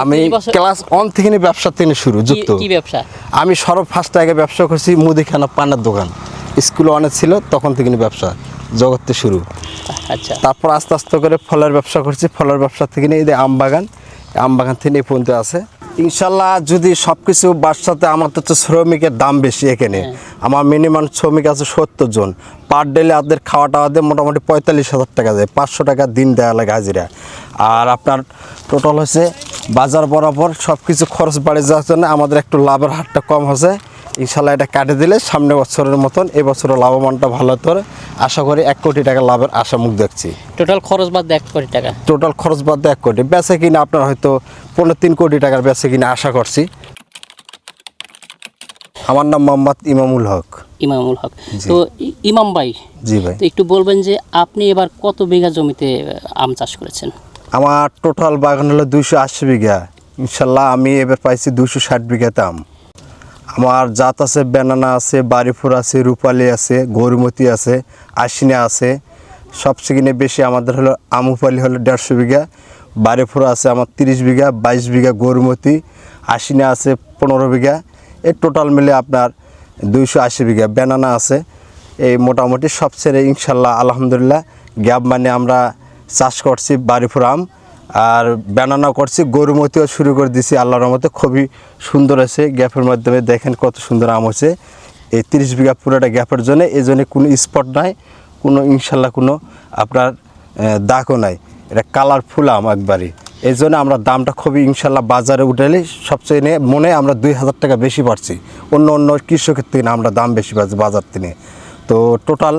আমি ক্লাস 1 থেকে ব্যবসা থেকে শুরু যুক্ত। কি ব্যবসা? আমি ফার্স্ট আগে ব্যবসা করছি মুদিখানা পানের দোকান, স্কুল অনেক ছিল তখন থেকে ব্যবসা জগতে শুরু। আচ্ছা, তারপর আস্তে আস্তে করে ফলের ব্যবসা করছি, ফলের ব্যবসা থেকে এই যে আম বাগান থেকে এই পর্যন্ত আছে। ইনশাল্লাহ যদি সব কিছু বাসাতে, আমার তো শ্রমিকের দাম বেশি এখানে, আমার মিনিমাম শ্রমিক আছে 70 জন, পার ডেলে ওদের খাওয়া টাওয়া দিয়ে মোটামুটি 45,000 টাকা যায়, 500 টাকা দিন দেওয়া লাগে হাজিরা। আর আপনার টোটাল হচ্ছে বাজার বরাবর সব কিছু খরচ বাড়ে যাওয়ার জন্য আমাদের একটু লাভের হারটা কম হচ্ছে। ইনশাল্লাহ এটা কাটে দিলে সামনে বছরের মতন এবছরও লাভবানটা ভালো করে আশা করি 1 কোটি টাকা লাভের আশা মুখ দেখছি। টোটাল খরচ বাদ 1 কোটি টাকা, টোটাল খরচ বাদ 1 কোটি, বেচে কিনা আপনার হয়তো 3 কোটি টাকার বেচে কিনা আশা করছি। আমার নাম মোহাম্মদ ইমামুল হক। ইমামুল হক। তো ইমাম ভাই, জি ভাই, তো একটু বলবেন যে আপনি এবার কত বিঘা জমিতে আম চাষ করেছেন? আমার টোটাল বাগান হলো 280 বিঘা। ইনশাল্লাহ আমি এবার পাইছি 260 বিঘাতে আম। আমার জাত আছে, বেনানা আছে, বাড়িফুর আছে, রূপালি আছে, গরুমতি আছে, আশিনা আছে। সবচেয়ে বেশি আমাদের হলো আমুপালি হলো 150 বিঘা, বাড়িফুর আছে আমার 30 বিঘা, 22 বিঘা গরুমতি, আশিনা আছে 15 বিঘা। এই টোটাল মিলে আপনার 280 বিঘা বেনানা আছে। এই মোটামুটি সবচেয়ে ইনশাল্লাহ আলহামদুলিল্লাহ গ্যাপ মানে আমরা চাষ করছি বাড়িফুর আম, আর বেনানা করছি, গরুমতিও শুরু করে দিছি আল্লাহর রহমতে, খুবই সুন্দর আছে। গ্যাপের মাধ্যমে দেখেন কত সুন্দর আম হচ্ছে। এই 30 বিঘা পুরোটা গ্যাপের জন্য, এই জন্য কোনো স্পট নাই, কোনো ইনশাল্লাহ কোনো আপনার দাগও নাই, এটা কালারফুল আম একবারই। এই জন্য আমরা দামটা খুবই ইনশাল্লাহ বাজারে উঠালে সবচেয়ে মনে আমরা 2,000 টাকা বেশি পাচ্ছি, অন্য কৃষকের থেকে আমরা দাম বেশি পাচ্ছি বাজার থেকে। তো টোটাল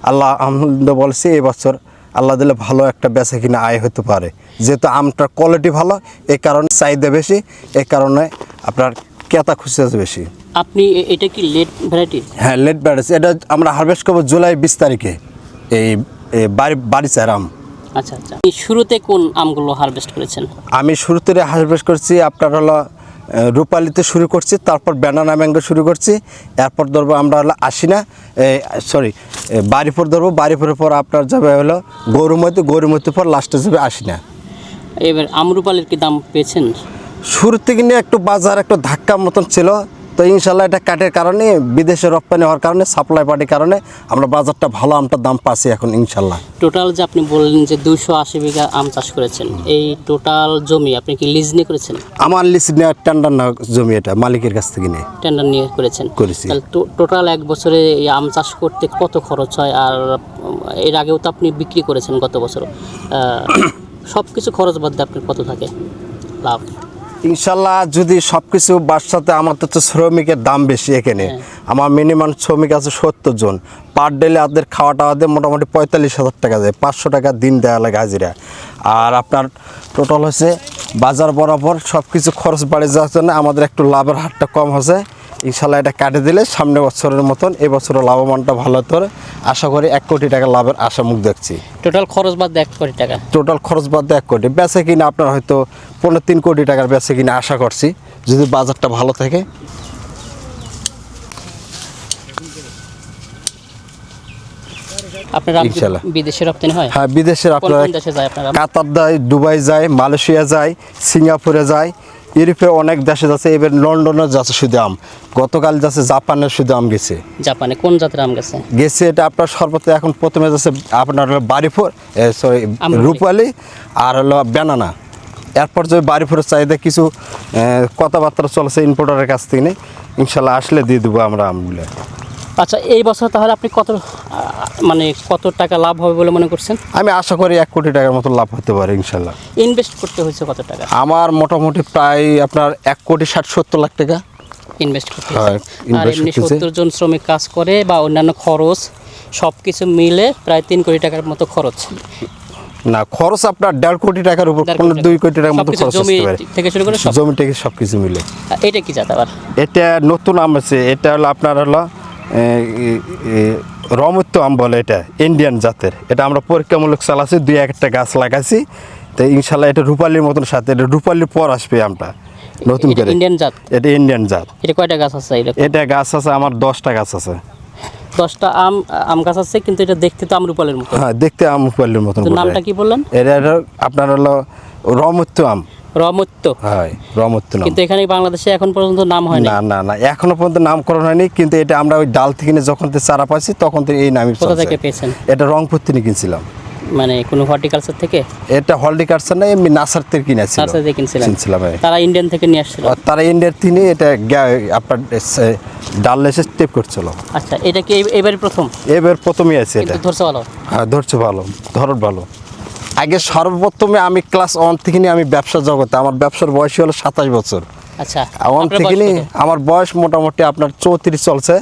আল্লাহ আলহামদুলিল্লাহ বলছি এবছর আল্লাহ দিলে ভালো একটা বেচা কিনা আয় হতে পারে, যেহেতু আমটার কোয়ালিটি ভালো, এই কারণে চাহিদা বেশি, এই কারণে আপনার ক্রেতা খুশি আছে বেশি। আপনি এটা কি লেট ভ্যারাইটি? হ্যাঁ, লেট ভ্যারাইটি। এটা আমরা হারভেস্ট করবো জুলাই 20 তারিখে, এই বাড়িচার আম। আচ্ছা আচ্ছা, এই শুরুতে কোন আমগুলো হারভেস্ট করেছেন? আমি শুরুতে হারভেস্ট করছি আপনার হলো রূপালিতে শুরু করছি, তারপর ব্যানানা ম্যাঙ্গো শুরু করছি, এরপর ধরবো আমরা হলো আশিনা, বাড়িপুর ধরবো, বাড়িপুরের পর আপনার যাবে হলো গরুমতির পর লাস্টে যাবে আশিনা। এবার আমরুপালির কি দাম পেয়েছেন? শুরু থেকে নিয়ে একটু বাজার একটু ধাক্কা মতন ছিল, তো ইনশাল্লাহ এটা কাটের কারণে, বিদেশে রপ্তানি হওয়ার কারণে, সাপ্লাই পার্টির কারণে আমরা বাজারটা ভালো আমটার দাম পাচ্ছি এখন ইনশাল্লাহ। টোটাল যে আপনি বললেন যে 280 বিঘা আম চাষ করেছেন, এই টোটাল জমি আপনি কি লিজ নিয়ে করেছেন? আমার লিজ নেওয়া টেন্ডার না জমি, এটা মালিকের কাছ থেকে নিয়ে টেন্ডার নিয়ে করেছেন? করেছি। তাহলে টোটাল 1 বছরে এই আম চাষ করতে কত খরচ হয়? আর এর আগেও তো আপনি বিক্রি করেছেন গত বছর, সব কিছু খরচ বাদ দিয়ে আপনার কত থাকে লাভ? ইনশাল্লাহ যদি সব কিছু বাসাতে, আমার তো শ্রমিকের দাম বেশি এখানে, আমার মিনিমাম শ্রমিক আছে 70 জন, পার ডেলে ওদের খাওয়া টাওয়া দিয়ে মোটামুটি 45,000 টাকা যায়, 500 টাকা দিন দেওয়া লাগে হাজিরা। আর আপনার টোটাল হচ্ছে বাজার বরাবর সব কিছু খরচ বাড়ে যাওয়ার জন্য আমাদের একটু লাভের হারটা কম হচ্ছে। ইনশাল্লাহ এটা কাটে দিলে সামনে বছরের মতন এবছরও লাভবানটা ভালো করে আশা করি 1 কোটি টাকা লাভের আশা মুখ দেখছি। টোটাল খরচ বাদ 1 কোটি টাকা, টোটাল খরচ বাদ 1 কোটি, বেচে কিনা আপনার হয়তো 3 কোটি টাকার বেচে কিনা আশা করছি যদি বাজারটা ভালো থাকে। আপনারা বিদেশে রপ্তানি হয়? হ্যাঁ, বিদেশের আপনারা কাতার যায়, দুবাই যায়, মালয়েশিয়া যায়, সিঙ্গাপুরে যায়, ইউরোপে অনেক দেশে যাচ্ছে, এবার লন্ডনে যাচ্ছে শুধু আম, গতকাল যাচ্ছে জাপানের শুধু আম গেছে। জাপানে কোন জাতের আম গেছে? এটা আপনার সর্বত্র এখন প্রথমে যাচ্ছে আপনার হলো বাড়িফুর, রূপালি আর হলো বেনানা। এরপর যে বাড়িফুরের চাহিদা কিছু কথাবার্তা চলছে ইম্পোর্টারের কাছ থেকে, ইনশাল্লাহ আসলে দিয়ে দেবো আমরা আমগুলো। আচ্ছা, এই বছর তাহলে আপনি কত টাকা লাভ হবে বলে মনে করছেন? আমি আশা করি 1 কোটি টাকার মতো লাভ হতে পারে ইনশাল্লাহ। ইনভেস্ট করতে হয়েছে কত টাকা? আমার মোটামুটি প্রায় আপনার 1,60,70 লাখ টাকা ইনভেস্ট করতে হয়েছে। আর এমনি 70 জন শ্রমিক কাজ করে বা অন্যান্য খরচ সব কিছু মিলে প্রায় 3 কোটি টাকার মতো খরচ। না, খরচ আপনার 1.5 কোটি টাকার উপর, 2 কোটি টাকার মতো খরচ জমি থেকে শুরু করে জমি থেকে সব কিছু মিলে। এটা কি জাত আবার? এটা নতুন আম আছে, এটা হলো আপনার হলো রমত্ব আম বলে, এটা ইন্ডিয়ান জাতের। এটা আমরা পরীক্ষামূলক চালাচ্ছি, 2-1টা গাছ লাগাইছি, তো ইনশাল্লাহ এটা রূপালির মতন সাথে, এটা রূপালির পর আসবে আমটা নতুন করে। ইন্ডিয়ান জাত? এটা ইন্ডিয়ান জাত। এটা কয়টা গাছ আছে? এটা গাছ আছে আমার 10টা গাছ আছে। 10টা আম গাছ আছে, কিন্তু এটা দেখতে তো আমরুপালির মতো। হ্যাঁ, দেখতে আমরুপালির মতো। নামটা কি বললেন? এটা আপনার হলো রমত্ব আম। রমত্য, হয় রমত্য নাম। কিন্তু এখানে বাংলাদেশে এখন পর্যন্ত নাম হয়নি। না না না, এখনো পর্যন্ত নামকরণ হয়নি, কিন্তু এটা আমরা ওই ডাল থেকে নিয়ে যখন থেকে চারা পাইছি তখন থেকে এই নামই কোথা চলছে। থেকে পেয়েছেন? এটা রংপুর থেকে কিনছিলাম। মানে কোনো হর্টিকালচার থেকে? এটা হলটিকালচার না, এমনি নার্সার থেকে কিনেছিল। নার্সারি থেকে কিনছিলেন? কিনছিলাম। তারা ইন্ডিয়ান থেকে নিয়ে আসছিল? তারা ইন্ডিয়ার তিনি এটা আপনার ডাল এসে স্টেপ করছিল। আচ্ছা, এটা কি এবারই প্রথম? এবার প্রথমেই আছে এটা। কিন্তু ধরছে ভালো? হ্যাঁ ধরছে ভালো, ধরন ভালো। আগে সর্বপ্রথমে আমি ক্লাস 1 থেকে নিয়ে আমি ব্যবসা জগতে, আমার ব্যবসার বয়স হলো 27 বছর। আচ্ছা, 1 আপনার থেকে বয়স নিয়ে কত? আমার বয়স মোটামুটি আপনার 34 চলছে।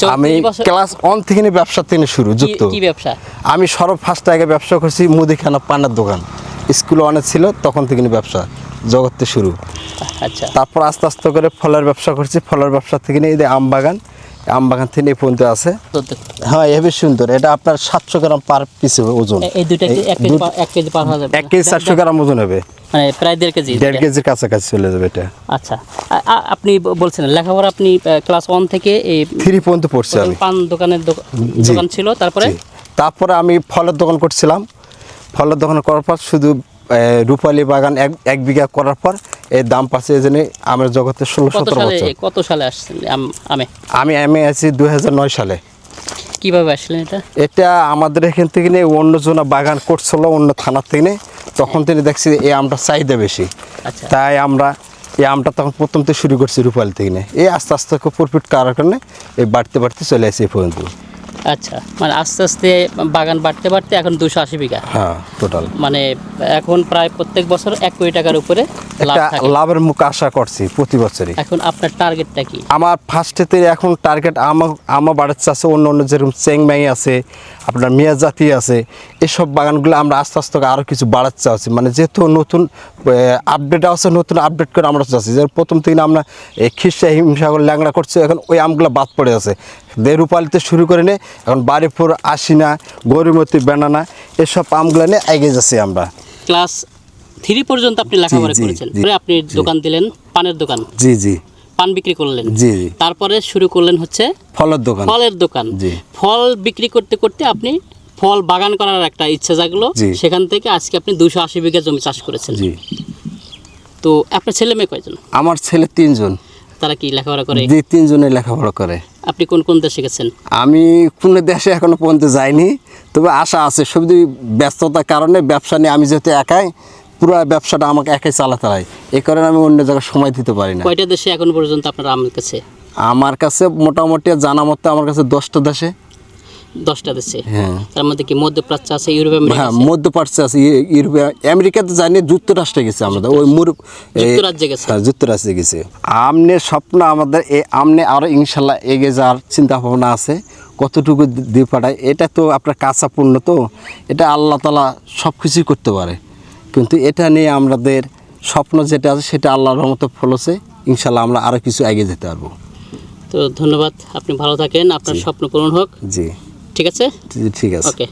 34 আমি বছর? ক্লাস 1 থেকে নিয়ে ব্যবসা থেকে শুরু যুক্ত। কি ব্যবসা? আমি ফার্স্ট আগে ব্যবসা করছি মুদিখানা পানের দোকান, স্কুল অনেক ছিল তখন থেকে নিয়ে ব্যবসা জগতে শুরু। আচ্ছা, তারপর আস্তে আস্তে করে ফলের ব্যবসা করছি, ফলের ব্যবসা থেকে নিয়ে এই যে আম বাগান থেকে এই পর্যন্ত আছে। হ্যাঁ হেবি সুন্দর। এটা আপনার 700 গ্রাম পার পিস ওজন। এই দুইটা কি 1 কেজি পার হয়ে যাবে? 1 কেজি 400 গ্রাম ওজন হবে, মানে প্রায় 1.5 কেজি। 1.5 কেজির কাছাকাছি চলে যাবে এটা। আচ্ছা, আপনি বলছেন লেখাপড়া আপনি ক্লাস 1 থেকে এই 3 পর্যন্ত পড়ছি আমি। পান দোকানের জি। দোকান ছিল, তারপরে? জি। তারপরে আমি ফলের দোকান করছিলাম। ফলের দোকান করার পর শুধু রূপালী বাগান 1 বিঘা করার পর এই দাম পাচ্ছে এই জন্য আমের জগতে 16-17 বছর। কত সালে আসছেন আমে? আমি আছি 2009 সালে। কিভাবে আসলেন এটা? এটা আমাদের এখান থেকে নিয়ে অন্যজনা বাগান করছিল অন্য থানার থেকে নিয়ে, তখন থেকে দেখছি এই আমটা চাহিদা বেশি। আচ্ছা, তাই আমরা এই আমটা তখন প্রথম থেকে শুরু করছি রূপালী থেকে নিয়ে। এই আস্তে আস্তে খুব প্রফিট করার কারণে এই বাড়তে চলে আসে এই পর্যন্ত। আচ্ছা, মানে আস্তে আস্তে বাগান বাড়তে এখন 280 বিঘা। হ্যাঁ টোটাল। মানে এখন প্রায় প্রত্যেক বছর 1 কোটি টাকার উপরে লাভ একটা থাকে। লাভের মুখ আশা করছি প্রতি বছরই। এখন আপনার টার্গেটটা কি? আমার ফার্স্টেতে এখন টার্গেট আমার বাড়ির চাষে অন্য যেরকম চেংমাই আছে, আপনার মিয়াজাতি আছে, এসব বাগানগুলো আমরা আস্তে আস্তে আরও কিছু বাড়াতে চাচ্ছি। মানে যেহেতু নতুন আপডেট আছে, নতুন আপডেট করে আমরা চাচ্ছি। যেমন প্রথম থেকে আমরা খিরসা হিমসাগর ল্যাংড়া করছি, এখন ওই আমগুলো বাদ পড়ে আছে। রূপালিতে শুরু করে নিয়ে এখন বাড়িপুর, আশিনা, গরিমতি, বেনানা এসব আমগুলো নিয়ে এগিয়ে যাচ্ছি আমরা। ক্লাস 3 পর্যন্ত আপনি লেখাপড়া জি, করেছেন, জি, পরে আপনি দোকান দিলেন, পানের দোকান। জি জি পান বিক্রি করলেন। জি জি। তারপরে শুরু করলেন হচ্ছে ফলের দোকান। ফলের দোকান। জি। ফল বিক্রি করতে করতে আপনি ফল বাগান করার একটা ইচ্ছা জাগলো। জি। সেখান থেকে আজকে আপনি 280 বিঘা জমি চাষ করেছেন। জি। তো আপনার ছেলে মেয়ে কয়জন? আমার ছেলে 3 জন। তারা কি লেখাপড়া করে? জি 3 জনে লেখাপড়া করে। আপনি কোন কোন দেশে গেছেন? আমি কোনো দেশে এখনো পর্যন্ত যাইনি, তবে আশা আছে। শুধু ব্যস্ততার কারণে ব্যবসা নিয়ে আমি যেহেতু একাই, পুরো ব্যবসাটা আমাকে একাই চালাতে হয়, এই কারণে আমি অন্য জায়গায় সময় দিতে পারি না। কয়টা দেশে এখন পর্যন্ত আপনার আমার কাছে? আমার কাছে মোটামুটি জানা মতো আমার কাছে 10টা দেশে। 10টা দেশে? হ্যাঁ। তার মধ্যে কি মধ্যপ্রাচ্য আছে, ইউরোপ, আমেরিকা হ্যাঁ আছে? মধ্যপ্রাচ্যে আছে, ইউরোপে, আমেরিকাতে যাইনি, যুক্তরাষ্ট্রে গেছে আমাদের ওই যুক্তরাজ্যে গেছে? হ্যাঁ যুক্তরাষ্ট্রে গেছে। আমনের স্বপ্ন আমাদের এই আমনে আরও ইনশাল্লাহ এগিয়ে যাওয়ার চিন্তা ভাবনা আছে। কতটুকু দিয়ে পাঠায় এটা তো আপনার কাঁচা পূর্ণ, তো এটা আল্লাহ তাআলা সব কিছুই করতে পারে, কিন্তু এটা নিয়ে আমাদের স্বপ্ন যেটা আছে সেটা আল্লাহর রহমতে ফলছে। ইনশাল্লাহ আমরা আরও কিছু এগিয়ে যেতে পারবো। তো ধন্যবাদ, আপনি ভালো থাকেন, আপনার স্বপ্ন পূরণ হোক। জি ঠিক আছে? ঠিক আছে। ওকে।